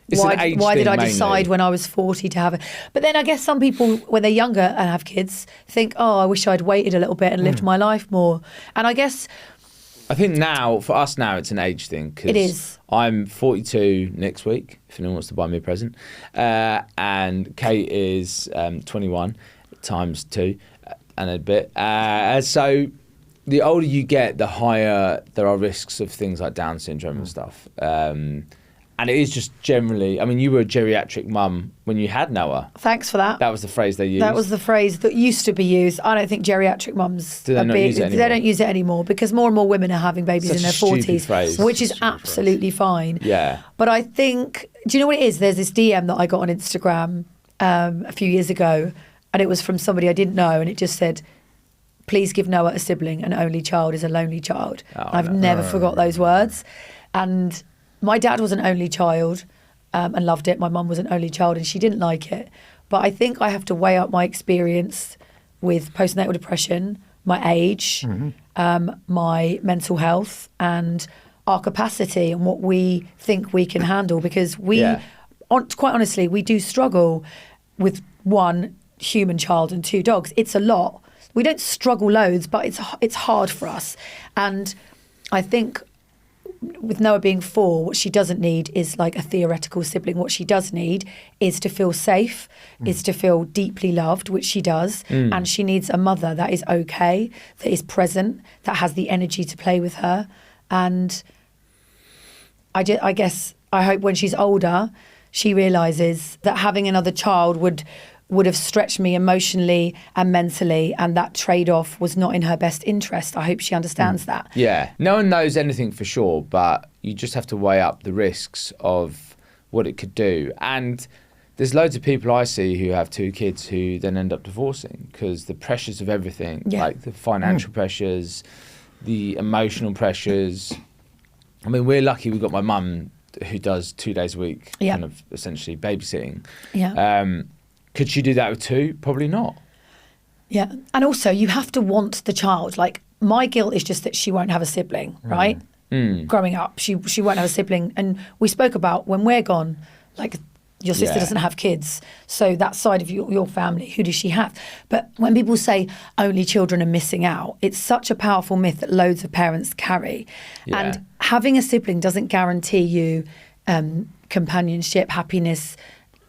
It's an age why did thing I mainly. decide when I was 40 to have it? But then I guess some people, when they're younger and have kids, think, oh, I wish I'd waited a little bit and lived my life more. And I guess... I think now, for us now, it's an age thing. 'Cause It is. I'm 42 next week, if anyone wants to buy me a present. And Kate is 21 times 2 and a bit. So the older you get, the higher there are risks of things like Down syndrome and stuff. And it is just generally, I mean, you were a geriatric mum when you had Noah. Thanks for that. That was the phrase they used. That was the phrase that used to be used. I don't think geriatric mums Do they not use it they anymore? don't use it anymore because more and more women are having babies Such in a their stupid 40s, phrase. which is Such a stupid absolutely fine. Yeah. But I think, do you know what it is? There's this DM that I got on Instagram a few years ago, and it was from somebody I didn't know, and it just said, please give Noah a sibling. An only child is a lonely child. Oh, And I've no. never forgot those words. And my dad was an only child and loved it. My mum was an only child and she didn't like it. But I think I have to weigh up my experience with postnatal depression, my age, my mental health, and our capacity and what we think we can handle. Because we, Yeah. quite honestly, we do struggle with 1 human child and 2 dogs. It's a lot. We don't struggle loads, but it's hard for us. And I think with Noah being 4, what she doesn't need is like a theoretical sibling. What she does need is to feel safe, is to feel deeply loved, which she does. And she needs a mother that is okay, that is present, that has the energy to play with her. And I guess, I hope when she's older, she realises that having another child would have stretched me emotionally and mentally, and that trade-off was not in her best interest. I hope she understands that. Yeah, no one knows anything for sure, but you just have to weigh up the risks of what it could do. And there's loads of people I see who have 2 kids who then end up divorcing because the pressures of everything, like the financial pressures, the emotional pressures. I mean, we're lucky we've got my mum who does 2 days a week, kind of essentially babysitting. Yeah. Could she do that with 2? Probably not. Yeah. And also, you have to want the child. Like, my guilt is just that she won't have a sibling, right? Growing up, she won't have a sibling. And we spoke about when we're gone, like, your sister doesn't have kids. So that side of your family, who does she have? But when people say only children are missing out, it's such a powerful myth that loads of parents carry. Yeah. And having a sibling doesn't guarantee you companionship, happiness,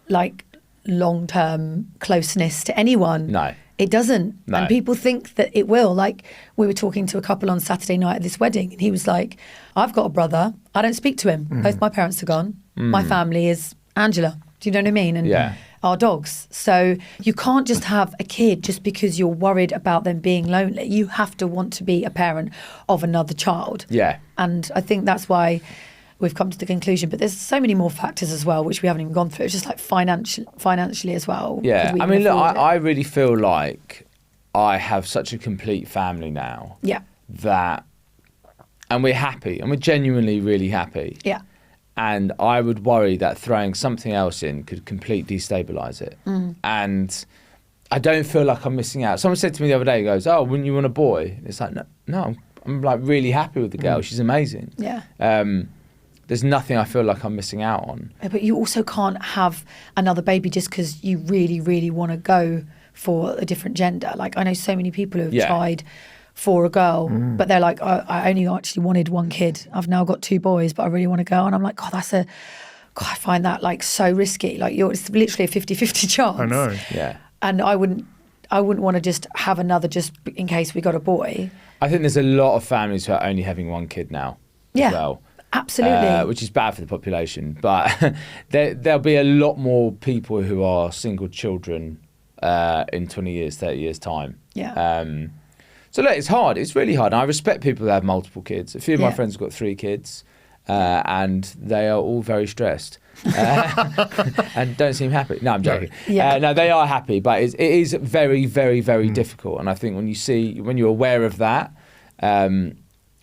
like long-term closeness to anyone. No. It doesn't. No. And people think that it will. Like, we were talking to a couple on Saturday night at this wedding, and he was like, I've got a brother. I don't speak to him. Both my parents are gone. My family is Angela. Do you know what I mean? And our dogs. So you can't just have a kid just because you're worried about them being lonely. You have to want to be a parent of another child. Yeah. And I think that's why we've come to the conclusion. But there's so many more factors as well, which we haven't even gone through. It's just like financially as well. Yeah. Could we I even mean, look, afford it? I really feel like I have such a complete family now. Yeah. That, and we're happy, and we're genuinely really happy. Yeah. And I would worry that throwing something else in could completely destabilise it. And I don't feel like I'm missing out. Someone said to me the other day, he goes, "Oh, wouldn't you want a boy?" And it's like, no, I'm like really happy with the girl. She's amazing. Yeah. There's nothing I feel like I'm missing out on. But you also can't have another baby just because you really, really want to go for a different gender. Like I know so many people who have tried for a girl, but they're like, I only actually wanted one kid. I've now got 2 boys, but I really want a girl. And I'm like, God, I find that like so risky. Like it's literally a 50-50 chance. I know. Yeah. And I wouldn't want to just have another just in case we got a boy. I think there's a lot of families who are only having one kid now as well. Absolutely. Which is bad for the population. But there'll be a lot more people who are single children in 20 years, 30 years' time. Yeah. So look, it's hard. It's really hard. And I respect people that have multiple kids. A few of my friends have got 3 kids, and they are all very stressed and don't seem happy. No, I'm joking. Yeah. No, they are happy, but it is very, very, very difficult. And I think when you're aware of that, I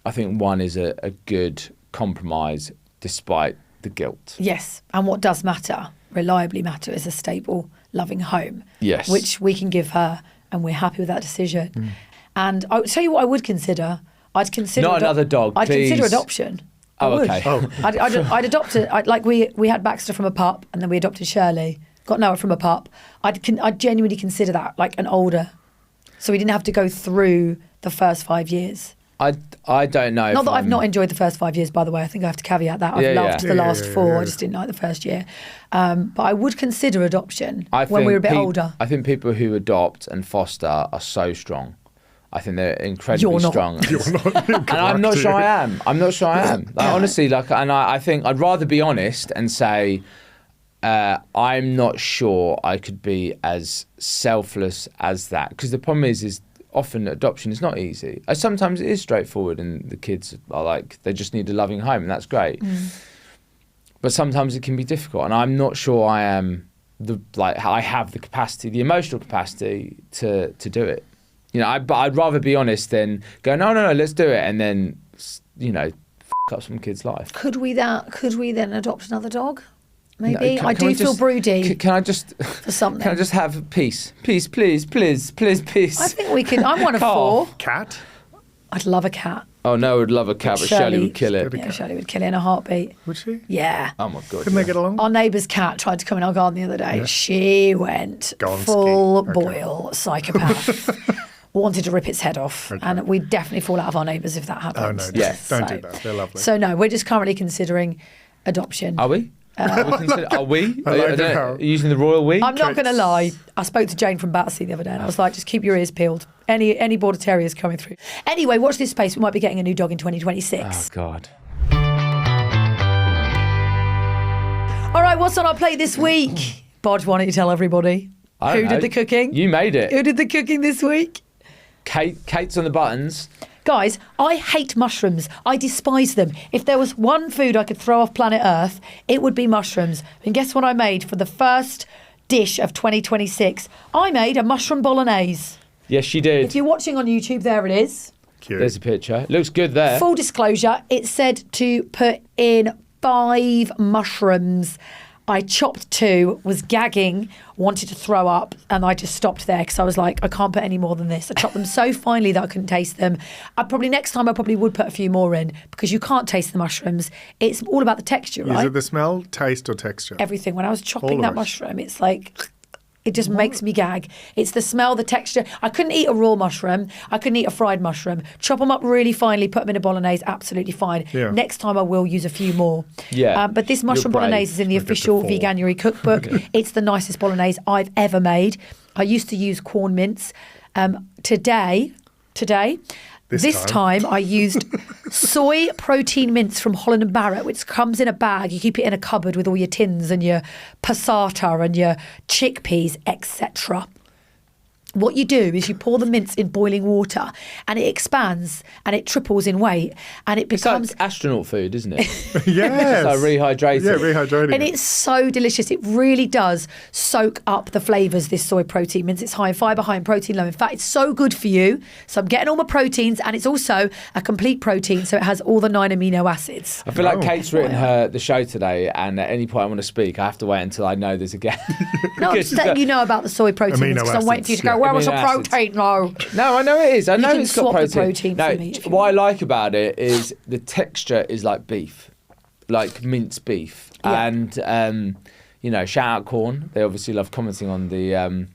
think one is a good compromise despite the guilt. Yes. And what does matter, reliably matter, is a stable, loving home. Yes. Which we can give her, and we're happy with that decision. And I would tell you what I would consider. I'd consider Not another dog, I'd please. consider adoption. I would. Okay. Oh. I'd adopt it. Like we had Baxter from a pup, and then we adopted Shirley. Got Noah from a pup. I'd genuinely consider that like an older, so we didn't have to go through the first 5 years. I don't know. Not that I've not enjoyed the first 5 years, by the way. I think I have to caveat that. I've loved the last 4. I just didn't like the first year. But I would consider adoption when we were a bit older. I think people who adopt and foster are so strong. I think they're incredibly strong. You're not. And I'm not sure I am. Like, honestly, and I think I'd rather be honest and say, I'm not sure I could be as selfless as that. Because the problem is often adoption is not easy. Sometimes it is straightforward and the kids are like, they just need a loving home and that's great. But sometimes it can be difficult. And I'm not sure I am I have the capacity, the emotional capacity to do it. But I'd rather be honest than go, no, let's do it. And then, f up some kid's life. Could we then adopt another dog? Maybe. No, I do feel broody. Can I just for something? Can I just have peace, please? I think we can. I'm one of 4. Cat? I'd love a cat. Oh no, I would love a cat, but Shirley would kill it. Yeah, Shirley would kill it in a heartbeat. Would she? Yeah. Oh my God. Couldn't they get along? Our neighbour's cat tried to come in our garden the other day. Yeah. She went full boil psychopath. Wanted to rip its head off. And we'd definitely fall out of our neighbours if that happened. Oh no, don't do that. They're lovely. So no, we're just currently considering adoption. Are we? Are we? Are you using the royal we? I'm not going to lie. I spoke to Jane from Battersea the other day and I was like, just keep your ears peeled. Any border terriers coming through. Anyway, watch this space. We might be getting a new dog in 2026. Oh, God. All right, what's on our plate this week? Bodge, why don't you tell everybody? Who did the cooking? You made it. Who did the cooking this week? Kate's on the buttons. Guys, I hate mushrooms. I despise them. If there was one food I could throw off planet Earth, it would be mushrooms. And guess what I made for the first dish of 2026? I made a mushroom bolognese. Yes, you did. If you're watching on YouTube, there it is. Cute. There's a picture. It looks good there. Full disclosure, it said to put in 5 mushrooms. I chopped 2, was gagging, wanted to throw up, and I just stopped there because I was like, I can't put any more than this. I chopped them so finely that I couldn't taste them. Next time I probably would put a few more in because you can't taste the mushrooms. It's all about the texture, right? Is it the smell, taste, or texture? Everything. When I was chopping that mushroom, it's like... It just makes me gag. It's the smell, the texture. I couldn't eat a raw mushroom. I couldn't eat a fried mushroom. Chop them up really finely, put them in a bolognese, absolutely fine. Yeah. Next time I will use a few more. Yeah. But this mushroom bolognese is in the official Veganuary cookbook. It's the nicest bolognese I've ever made. I used to use corn mince. Today, this time I used soy protein mince from Holland & Barrett, which comes in a bag. You keep it in a cupboard with all your tins and your passata and your chickpeas, etc. What you do is you pour the mince in boiling water and it expands and it triples in weight and it becomes... It's like astronaut food, isn't it? Yes. It's like rehydrated. Yeah, rehydrating. And it's so delicious. It really does soak up the flavours, this soy protein mince. It's high in fibre, high in protein, low in fat. It's so good for you. So I'm getting all my proteins, and it's also a complete protein, so it has all the 9 amino acids. I feel like Kate's written the show today, and at any point I want to speak, I have to wait until I know there's a gap. No, I'm just letting you know about the soy protein because I'm waiting for you to go, where was the protein? No. No, I know it is. I know it's got swap protein. The protein for me. What I like about it is the texture is like beef, like minced beef. Yeah. And, shout out Corn. They obviously love commenting on the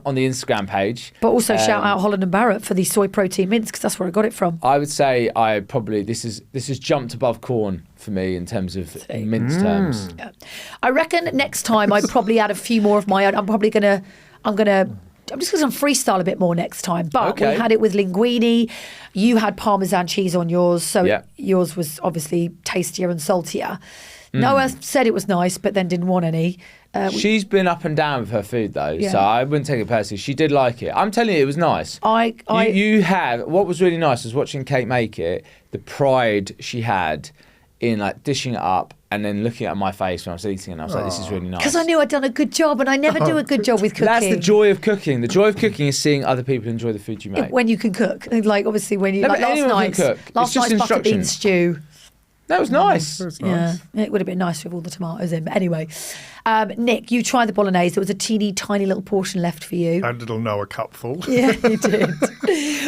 on the Instagram page. But also shout out Holland and Barrett for the soy protein mince because that's where I got it from. I would say this has jumped above Corn for me in terms of mince terms. Yeah. I reckon next time I probably add a few more of my own. I'm just going to freestyle a bit more next time. But we had it with linguine. You had Parmesan cheese on yours. So yours was obviously tastier and saltier. Noah said it was nice, but then didn't want any. She's been up and down with her food, though. So I wouldn't take it personally. She did like it. I'm telling you, it was nice. What was really nice was watching Kate make it, the pride she had in like dishing it up and then looking at my face when I was eating it, and I was like, this is really nice. Because I knew I'd done a good job, and I never do a good job with cooking. That's the joy of cooking. The joy of cooking is seeing other people enjoy the food you make. When you can cook. Like, obviously, when you... No, like but anyone can cook. Last night's butter bean stew. That was nice. Yeah, it would have been nice with all the tomatoes in. But anyway, Nick, you tried the bolognese. There was a teeny tiny little portion left for you. A little Noah cupful. Yeah, you did.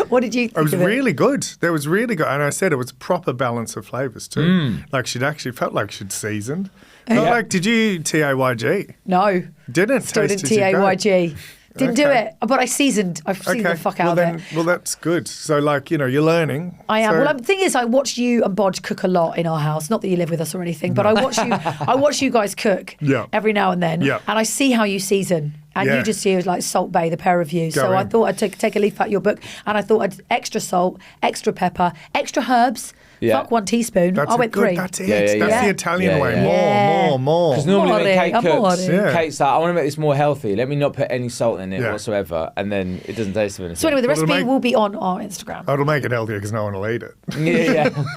What did you think It was of it? really good. It was really good. And I said it was a proper balance of flavours too. Like she'd actually felt like she'd seasoned. Not like, did you TAYG? No. Didn't. Still didn't TAYG. Didn't do it, but I seasoned. I've seasoned the fuck out of it. Well, that's good. So, you're learning. I am. So... Well, the thing is, I watch you and Bodge cook a lot in our house. Not that you live with us or anything, but I watch you. I watch you guys cook every now and then, and I see how you season. And you just use like Salt Bay, the pair of you. So I thought I'd take a leaf out of your book, and I thought I'd extra salt, extra pepper, extra herbs. Fuck 1 teaspoon. I went 3. That's it. That's the Italian way. More. Because normally when Kate cooks, Amore. Kate's like, I want to make this more healthy. Let me not put any salt in it whatsoever. And then it doesn't taste of anything. So anyway, the recipe will be on our Instagram. It'll make it healthier because no one will eat it.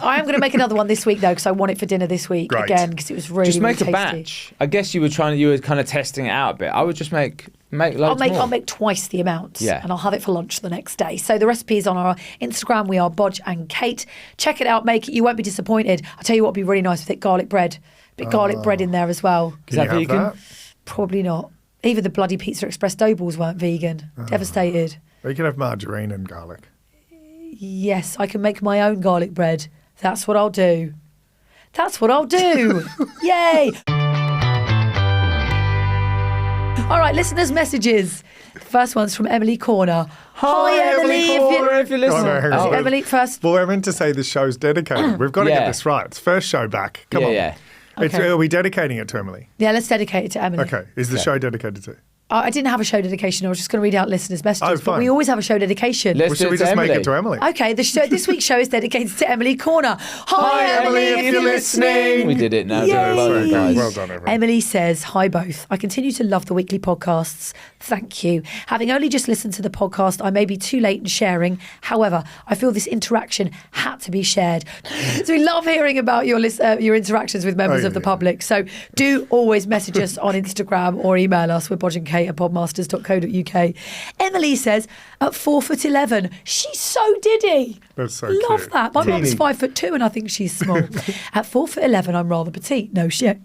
I am going to make another one this week, though, because I want it for dinner this week again, because it was really, just make really a batch. I guess you were kind of testing it out a bit. I would just make loads more. I'll make twice the amount, and I'll have it for lunch the next day. So the recipe is on our Instagram. We are Bodge and Kate. Check it out, make it. You won't be disappointed. I'll tell you what would be really nice with it, garlic bread. Bit garlic bread in there as well. Is that vegan? That? Probably not. Even the bloody Pizza Express dough balls weren't vegan. Devastated. You can have margarine and garlic. Yes, I can make my own garlic bread. That's what I'll do. Yay! All right, listeners' messages. The first one's from Emily Corner. Hi, Emily. If you're listening. hang on. Emily, first. Well, I meant to say the show's dedicated. We've got to get this right. It's first show back. Come on. Yeah. Are we dedicating it to Emily? Yeah, let's dedicate it to Emily. Okay. Is the show dedicated to? I didn't have a show dedication. I was just going to read out listeners' messages. Fine. But we always have a show dedication. Should we just make it to Emily? Okay, this week's show is dedicated to Emily Corner. Hi, Emily, if you're listening. We did it now. Well done, everyone. Emily says, hi both. I continue to love the weekly podcasts. Thank you. Having only just listened to the podcast, I may be too late in sharing. However, I feel this interaction had to be shared. So we love hearing about your interactions with members of the public. So do always message us on Instagram or email us. We're Bodge and Kate at podmasters.co.uk. Emily says, at 4'11", she's so diddy. That's so Love cute. that. My mum's 5'2" and I think she's small. At 4'11", I'm rather petite. No shit.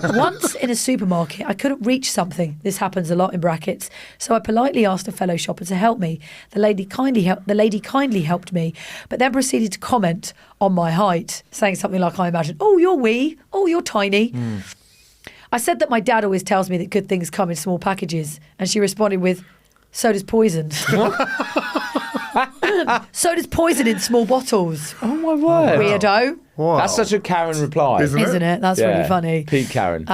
Once in a supermarket, I couldn't reach something. This happens a lot in brackets. So I politely asked a fellow shopper to help me. The lady kindly helped me, but then proceeded to comment on my height, saying something like, I imagine, oh, you're wee. Oh, you're tiny. I said that my dad always tells me that good things come in small packages, and she responded with, so does poison. So does poison in small bottles. Oh my word. Weirdo. Wow. That's such a Karen reply. Isn't it? Isn't it? That's really funny. Peak Karen.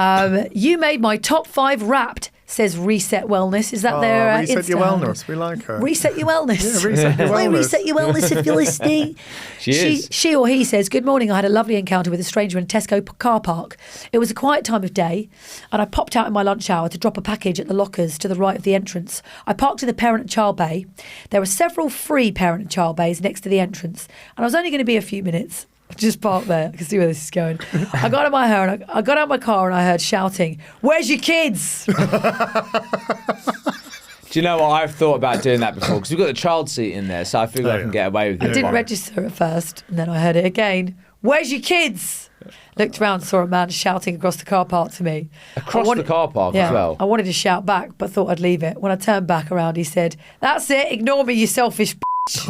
You made my top 5 wrapped says Reset Wellness. Is that their Reset Insta Your handle? Wellness. We like her. Reset Your Wellness. Yeah, Reset Your Hi, Wellness. Reset Your Wellness if you're listening. She or he says, good morning. I had a lovely encounter with a stranger in a Tesco car park. It was a quiet time of day and I popped out in my lunch hour to drop a package at the lockers to the right of the entrance. I parked in the parent and child bay. There were several free parent and child bays next to the entrance and I was only going to be a few minutes. Just parked there. I can see where this is going. I got out of my car and I heard shouting, "Where's your kids?" Do you know what? I've thought about doing that before because we've got the child seat in there, so I feel I can get away with it. I didn't register at first, and then I heard it again. "Where's your kids?" Looked around, saw a man shouting across the car park to me. Across the car park as well? I wanted to shout back, but thought I'd leave it. When I turned back around, he said, "That's it, ignore me, you selfish b***."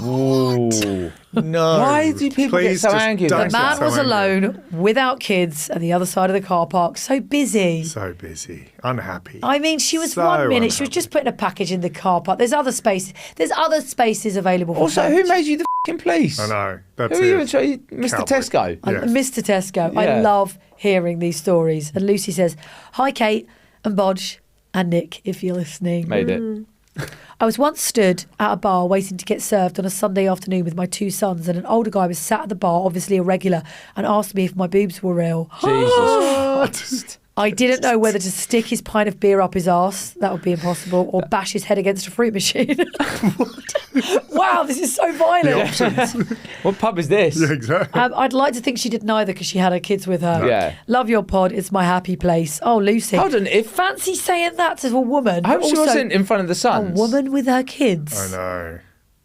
Ooh. No. Why do people get so angry? The man was alone, without kids, at the other side of the car park. So busy. So busy. Unhappy. I mean, she was So 1 minute. She was unhappy. just putting a package in the car park. There's other spaces. There's other spaces available for Also, who made you the f***ing police? I know. That's Who are you? it. Mr. Cowboy. Tesco? Yeah. Mr. Tesco. I Yeah. love hearing these stories. And Lucy says, "Hi, Kate and Bodge and Nick, if you're listening. Made it. I was once stood at a bar waiting to get served on a Sunday afternoon with my two sons, and an older guy was sat at the bar, obviously a regular, and asked me if my boobs were real. Jesus. I didn't know whether to stick his pint of beer up his arse, that would be impossible, or bash his head against a fruit machine. Wow, this is so violent. What pub is this? Yeah, exactly. I'd like to think she did neither because she had her kids with her. Yeah. Love your pod. It's my happy place. Oh, Lucy. Hold on, if Fancy saying that to a woman. I hope she Also, wasn't in front of the a sons. woman with her kids. I know.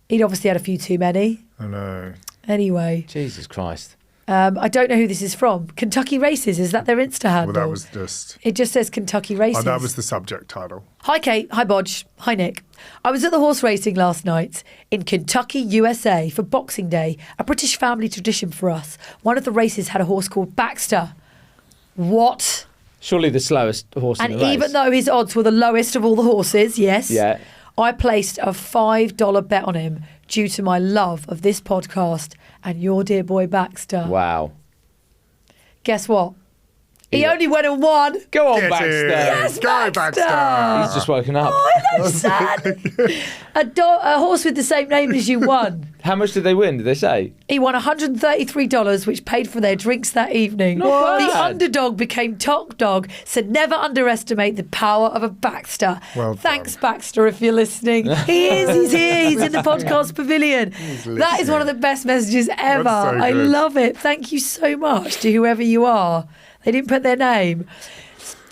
He'd obviously had a few too many. I know. Anyway, Jesus Christ. I don't know who this is from. Kentucky Races, is that their Insta handle? Well, that was just. It just says Kentucky Races. Oh, that was the subject title. Hi Kate, hi Bodge, hi Nick. I was at the horse racing last night in Kentucky, USA for Boxing Day, a British family tradition for us. One of the races had a horse called Baxter. What? Surely the slowest horse And in the race. even though his odds were the lowest of all the horses, yes, Yeah. I placed a $5 bet on him due to my love of this podcast and your dear boy Baxter. Wow. Guess what? He Yeah. only went and won. Go on, Get Baxter. in. Yes, Go, Baxter. Baxter. He's just woken up. Oh, that's sad. A horse with the same name as you won. How much did they win, did they say? He won $133, which paid for their drinks that evening. Not The bad. underdog became top dog, so never underestimate the power of a Baxter. Well Thanks, Baxter, if you're listening. He is, he's here, he's in the podcast pavilion. That is one of the best messages ever. That's so I good. love it. Thank you so much to whoever you are. They didn't put their name.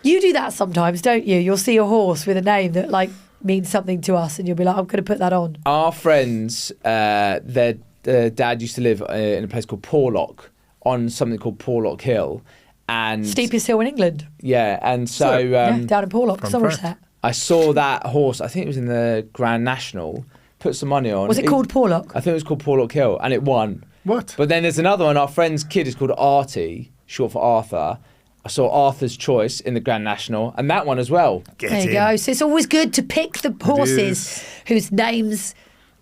You do that sometimes, don't you? You'll see a horse with a name that means something to us, and you'll be like, I'm going to put that on. Our friends, their dad used to live in a place called Porlock, on something called Porlock Hill. And Steepest hill in England. yeah, and so Yeah, down in Porlock, fun Somerset. fact. I saw that horse, I think it was in the Grand National, put some money on. Was it called Porlock? I think it was called Porlock Hill, and it won. What? But then there's another one, our friend's kid is called Artie, short for Arthur. I saw Arthur's Choice in the Grand National, and that one as well. Get There you in. go. So it's always good to pick the horses is. whose names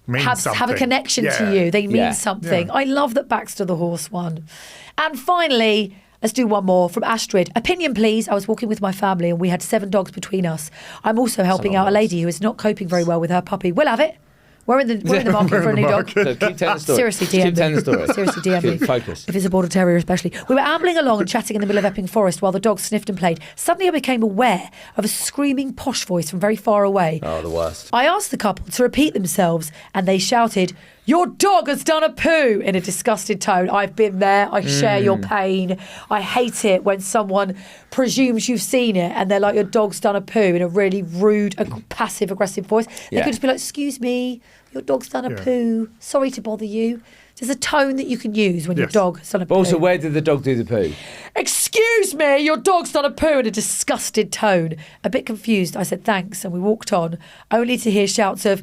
Means have a something. connection to Yeah. you. They mean Yeah. something. Yeah. I love that Baxter the horse won. And finally, let's do one more from Astrid. Opinion, please. I was walking with my family and we had 7 dogs between us. I'm also helping out a lady who is not coping very well with her puppy. We'll have it. We're in the market for a new dog. So keep telling the story. Seriously, Just keep telling the story. Seriously, DM me. Keep focus. If it's a border terrier especially. We were ambling along and chatting in the middle of Epping Forest while the dog sniffed and played. Suddenly I became aware of a screaming posh voice from very far away. Oh, the worst. I asked the couple to repeat themselves and they shouted, "Your dog has done a poo," in a disgusted tone. I've been there. I share your pain. I hate it when someone presumes you've seen it and they're like, "Your dog's done a poo," in a really rude, passive-aggressive voice. They Yeah. could just be like, "Excuse me, your dog's done a Yeah. poo. Sorry to bother you." There's a tone that you can use when your Yes. dog has done a But poo. also, where did the dog do the poo? "Excuse me, your dog's done a poo," in a disgusted tone. A bit confused, I said thanks and we walked on, only to hear shouts of,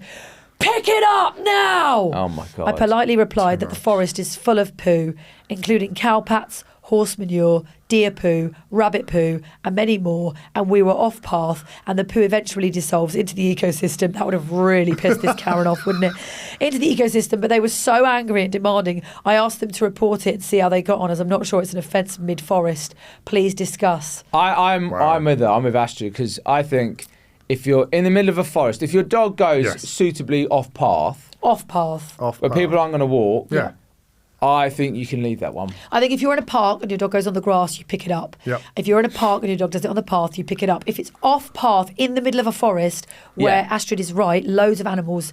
"Pick it up now!" Oh, my God. I politely replied that the forest is full of poo, including cow pats, horse manure, deer poo, rabbit poo, and many more, and we were off path, and the poo eventually dissolves into the ecosystem. That would have really pissed this Karen off, wouldn't it? Into the ecosystem, but they were so angry and demanding. I asked them to report it and see how they got on, as I'm not sure it's an offence mid-forest. Please discuss. I'm Wow. with her. I'm with Astrid because I think if you're in the middle of a forest, if your dog goes Yes. suitably off path, Off path. where people aren't going to walk, Yeah. I think you can leave that one. I think if you're in a park and your dog goes on the grass, you pick it up. Yep. If you're in a park and your dog does it on the path, you pick it up. If it's off path in the middle of a forest where Yeah. Astrid is right, loads of animals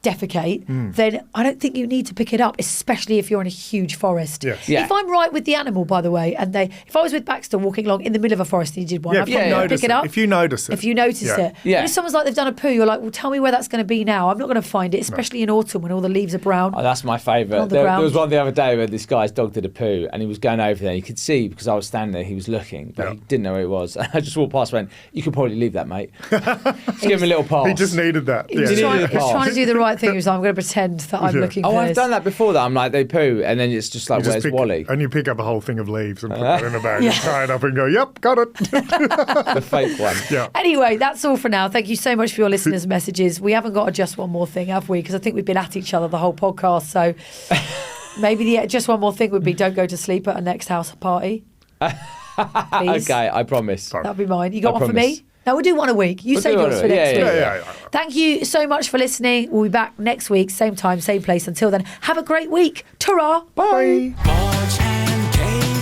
defecate, then I don't think you need to pick it up, especially if you're in a huge forest. Yes. Yeah. If I'm right with the animal, by the way, and if I was with Baxter walking along in the middle of a forest and he did one, Yeah, I'd if you probably notice pick it up. If you notice it. If you notice it. Yeah. But if someone's like they've done a poo, you're like, well, tell me where that's going to be now. I'm not going to find it, especially in autumn when all the leaves are brown. Oh, that's my favourite. On the There ground. was one the other day where this guy's dog did a poo and he was going over there. You could see because I was standing there, he was looking, but Yeah. he didn't know where it was. I just walked past and went, you could probably leave that, mate. Just give him a little pass. He just needed that. He was Yeah. trying, needed he was a trying to pass. do the right thing. He was like, I'm going to pretend that I'm Yeah. looking Oh, for I've this. done that before. That I'm like, they poo, and then it's just like, You just where's pick- Wally? And you pick up a whole thing of leaves and put that in a bag and tie it up and go, yep, got it. The fake one. Yeah. Anyway, that's all for now. Thank you so much for your listeners' messages. We haven't got a just one more thing, have we? Because I think we've been at each other the whole podcast. So maybe the just one more thing would be don't go to sleep at a next house party. Please. Okay, I promise. Sorry. That'd be mine. You got I one for promise. me? No, we'll do one a week. You We'll save do one yours a for week. next Yeah, week. Yeah. Thank you so much for listening. We'll be back next week, same time, same place. Until then, have a great week. Ta-ra. Bye. Marge and Kate.